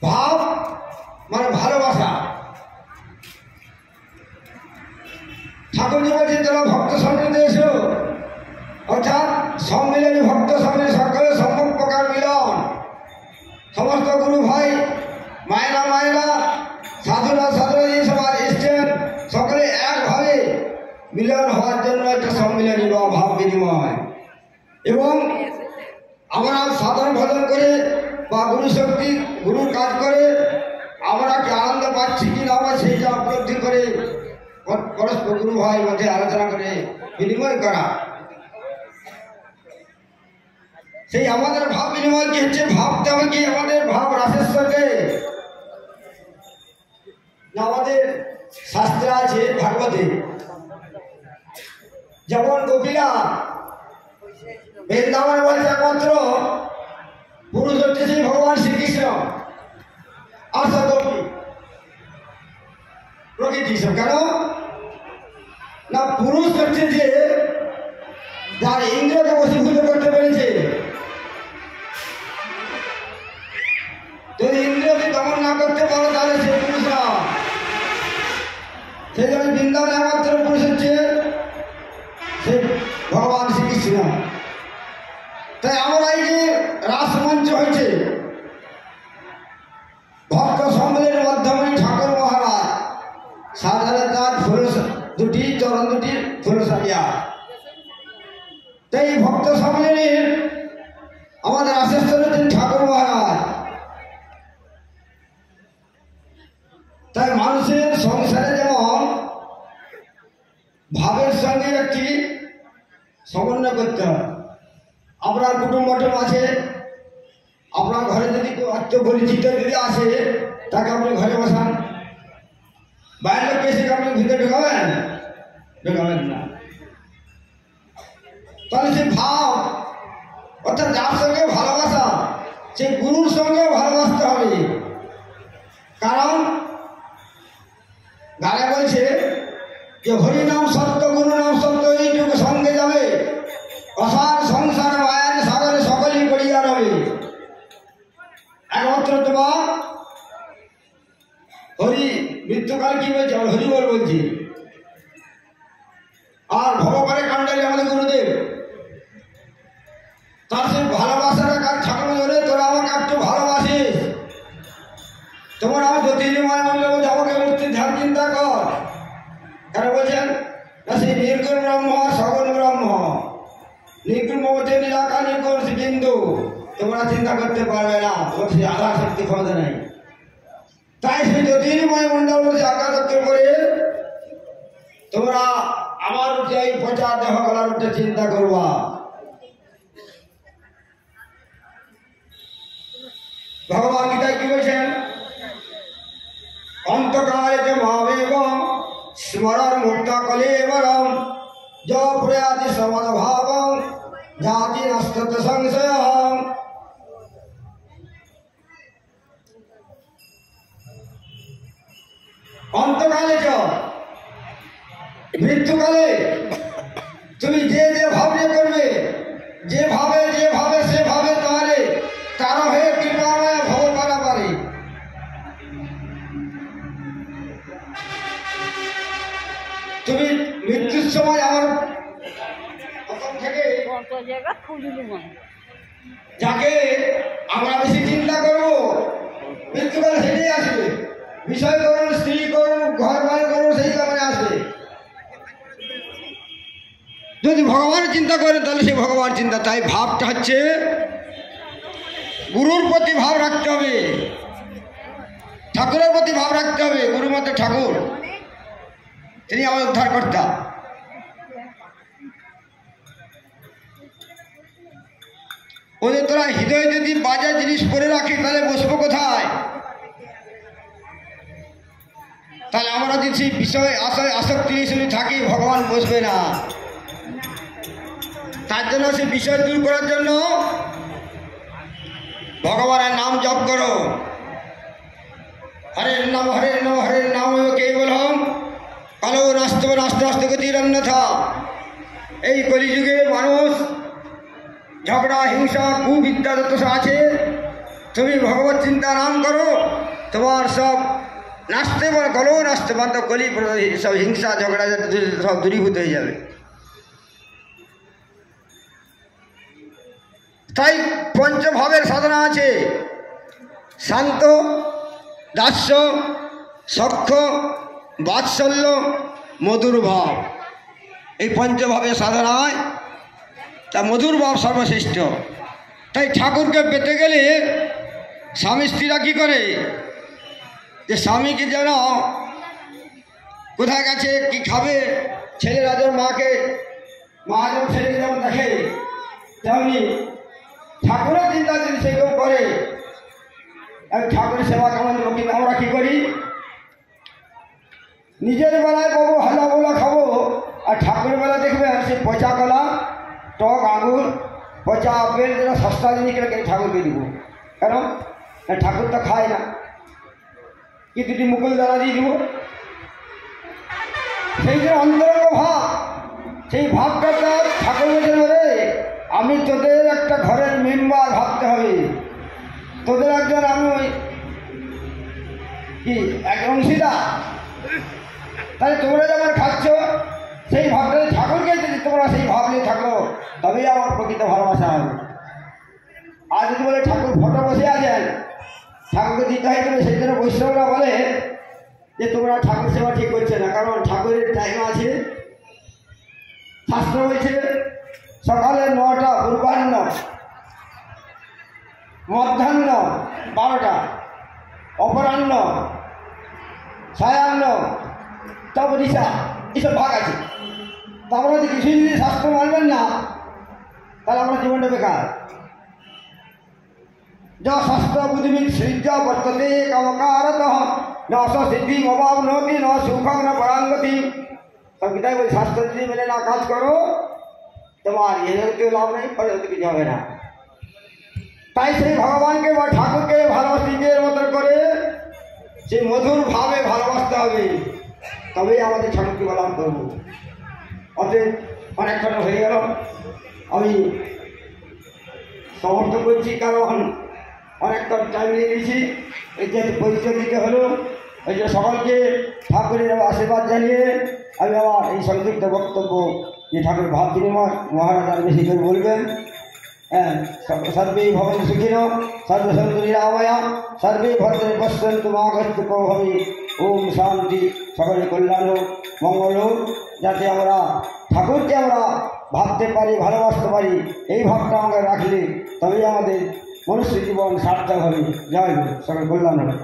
ভাব মানে ভালোবাসা। ঠাকুরজি বলছেন তোমরা ভক্ত সম্মিলিত এসো, অর্থাৎ সম্মিলনী ভক্ত সম্মিলনী সকলের সম্ভব প্রকার মিলন। সমস্ত গুরু ভাই মায়েরা মায়েরা সাধুরা সাধুরা এই সমাজ এসছেন, সকলে একভাবে মিলন হওয়ার জন্য একটা সম্মিলনী বা ভাব বিনিময়। এবং আমরা সাধারণ ভজন করে বা গুরু শক্তি গুরুর কাজ করে আমরা কি আনন্দ পাচ্ছি কিনা আমরা সেইটা উপলব্ধি করে পরস্পর গুরু ভাই মধ্যে আলোচনা করে বিনিময় করা। সেই আমাদের ভাব বিনিময় কি হচ্ছে, ভাবতে হবে কি আমাদের ভাব রাসেশ্বরকে। আমাদের শাস্ত্রে আছে ভাগবতে, যেমন কপিলা বৃন্দাবন বলছে একমাত্র পুরুষ হচ্ছে সেই ভগবান শ্রীকৃষ্ণ, আর সব গোপী প্রকৃতি। কেন না, পুরুষ হচ্ছে যে যার ইন্দ্রকে বশীভূত করতে পেরেছে। যদি ইন্দ্রকে দমন না করতে পারো তাহলে সে পুরুষ না। সেই জন্য বৃন্দাবন একমাত্র পুরুষ হচ্ছে সে ভগবান শ্রীকৃষ্ণ। তাই আমরা এই যে রাসমঞ্চ হয়েছে ভক্ত সম্মেলনের মাধ্যমে ঠাকুর মহারাজ সাধারণ তার দুটি চরণ দুটি ফুলসারিয়া। তাই ভক্ত সম্মেলনের আমাদের আশেশ্বর হচ্ছেন ঠাকুর মহারাজ। তাই মানুষের সংসারে যেমন ভাবের সঙ্গে একটি সমন্বয় করতে হয়। আপনার কুটুম্ব আছে, আপনার ঘরে যদি কেউ আত্মপরিচিত যদি আসে তাকে আপনি ঘরে বসান, বাইরের লোক এসে আপনি ভিতরে ঢোকাবেন না। তাহলে সে ভাব অর্থাৎ যার সঙ্গে ভালোবাসা সে গুরুর সঙ্গে ভালোবাসতে হবে। কারণ গানে বলছে যে হরিনাম সত্য গুরু নাম সত্য, এইটুকু সঙ্গে যাবে অসার সংসার মায়ার সাগরে সকলেই পড়িয়া রবে। একমাত্র তোমার হরি মৃত্যুকাল কি বলছে, হরি বল বলছি। আর ভগবানের কাণ্ডালী আমাদের গুরুদেব, তার সেই ভালোবাসাটা কাজ ঠাকুর ধরে তোরা আমাকে একটু ভালোবাসিস, তোমার আমার জ্যোতির্ময় মন্দির বলছে আমাকে মূর্তি ধ্যান চিন্তা কর। কেন বলছেন না, সেই নির্গুণ ব্রহ্ম সগুণ ব্রহ্ম, নির্গুণ মমতে নিরাকার নির্গুণ বিন্দু তোমরা চিন্তা করতে পারবে না, তোমার সেই আধার শক্তি ক্ষমতা নেই। তাই সেই জ্যোতির্ময় মন্ডল বলছে আকাশত্ব করে তোমরা আমার যে এই পচা দেহ গলার উঠে চিন্তা করবা। ভগবান গীতায় কি বলছেন, অন্তকালে যে মহাবেব স্মরণ মুক্ত কলেবরম য প্রয়াতি সমদ্ভাব জাতি নস্তত সংশয়। অন্তকালে মৃত্যুকালে তুমি যে ভাবে করবে, যেভাবে সেভাবে তাহলে তারা হয়ে কৃপাময় ভব করা পারে। তুমি মৃত্যুর সময় আমার থেকে যাকে আমরা বেশি চিন্তা করবো মৃত্যুকাল সেটাই আসবে। বিষয় করুন, স্ত্রী করুন, ঘর বাড়ি করুন, সেই কারণে আসবে। যদি ভগবানের চিন্তা করেন তাহলে সে ভগবান চিন্তা। তাই ভাবটা হচ্ছে গুরুর প্রতি ভাব রাখতে হবে, ঠাকুরের প্রতি ভাব রাখতে হবে। গুরুর মধ্যে ঠাকুর, তিনি আমার উদ্ধারকর্তা। ওদের তোরা হৃদয়ে যদি বাজে জিনিস করে রাখি তাহলে বসবো কোথায়? তাহলে আমরা যদি সেই বিষয় আসক্তি শুনে থাকি ভগবান বসবে না। তার জন্য সেই বিষয় দূর করার জন্য ভগবানের নাম জপ করো। হরের নাম হরের নাম হরের নাম কেবলম কালো নাস্ত নাস্ত নাস্ত গতির অন্যথা। এই কলিযুগে মানুষ ঝগড়া হিংসা কুবিদ্যা যত সব আছে, তুমি ভগবত চিন্তা নাম করো, তোমার সব নাচতে গলো নাচতে বান্ধ কলি সব হিংসা ঝগড়া সব দূরীভূত হয়ে যাবে। তাই পঞ্চভাবের সাধনা আছে, শান্ত, দাস্য, সখ্য, বাৎসল্য, মধুর ভাব। এই পঞ্চভাবের সাধনায় তা মধুর ভাব সর্বশ্রেষ্ঠ। তাই ঠাকুরকে পেতে গেলে স্বামী স্ত্রীরা কী করে, যে স্বামীকে যেন কোথায় গেছে কি খাবে, ছেলেরা যেন মাকে মা যেন ছেলেকে যেমন দেখে, তেমনি ঠাকুরের চিন্তা যদি সেরকম করে। ঠাকুরের সেবা কেমন দেবো, কিন্তু আমরা কী করি, নিজের বেলায় পাবো হালা বোলা খাবো, আর ঠাকুরের বেলা দেখবে সে পচা কলা, টক আঙুর, পচা আপেল, যেটা সস্তা জিনিস কিনে ঠাকুরকে দিব। কেন? ঠাকুর তো খায় না, কি দুটি মুকুল দ্বারা দিয়ে দিব। সেই যে অন্তরঙ্গ ভাব, সেই ভাবটা ঠাকুর বলছেন, রে আমি তোদের একটা ঘরের মেম্বার ভাবতে হবে, তোদের একজন আমি কি এক অংশীদার। তাহলে তোমরা যেমন খাচ্ছ সেই ভাবটা ঠাকুরকে যদি তোমরা সেই ভাব নিয়ে থাকো, তবেই আমার প্রকৃত ভালোবাসা হবে। আর যদি বলে ঠাকুর ফটো বসে আছেন, ঠাকুরকে দিতে হয়, তবে সেই জন্য বৈষ্ণবরা বলে যে তোমরা ঠাকুর সেবা ঠিক করছে না, কারণ ঠাকুরের টাইম আছে। শাস্ত্র বলছে সকালে 9টা, পূর্বাহ্ন, মধ্যাহ্ন 12টা, অপরাহ্ন, সায়াহ্ন, তবে ঋষা, এসব ভাগ আছে। তা আমরা যদি কিছুই যদি শাস্ত্র মানবেন না, তাহলে আমরা জীবনটা বেকার। যা শাস্ত্র বুদ্ধিবিদ সৃজ্য বর্ততে কামকারত ন সিদ্ধি অভাব নতি ন সুখম ন পরাঙ্গতি। সংগীতায় বলি শাস্ত্র যদি মেলে না কাজ করো, তোমার এদেরকেও লাভ নেই, ফলে কিছু হবে না। তাই সেই ভগবানকে বা ঠাকুরকে ভালোবাসি নিজের মতো করে সেই মধুর ভাবে ভালোবাসতে হবে, তবেই আমাদের ঠাকুরকে বলাম করবো। অতএব অনেকক্ষণ হয়ে গেল, আমি সমর্থ করছি, কারণ অনেকক্ষণ টাইম নিয়ে নিয়েছি। এই যে পরিচয় দিতে হলো, এই যে সকলকে ঠাকুরের আশীর্বাদ জানিয়ে আমি আমার এই সংক্ষিপ্ত বক্তব্য যে ঠাকুর ভাব বিনিময় মহারাজ আর বেশি করে বলবেন। হ্যাঁ, সর্বে ভবন্তু সুখিনঃ সর্বসন্তু নিরাময়া সর্বে ভদ্রে পশ্যন্তু মা কষ্টুঃ ভবে। ওম শান্তি। সকলের কল্যাণ মঙ্গল, যাতে আমরা ঠাকুরকে আমরা ভাবতে পারি, ভালোবাসতে পারি। এই ভাবটা আমরা রাখলে তবেই আমাদের মনুষ্য জীবন সার্থক হবে। জয় গুরু। সকল কল্যাণ হবে।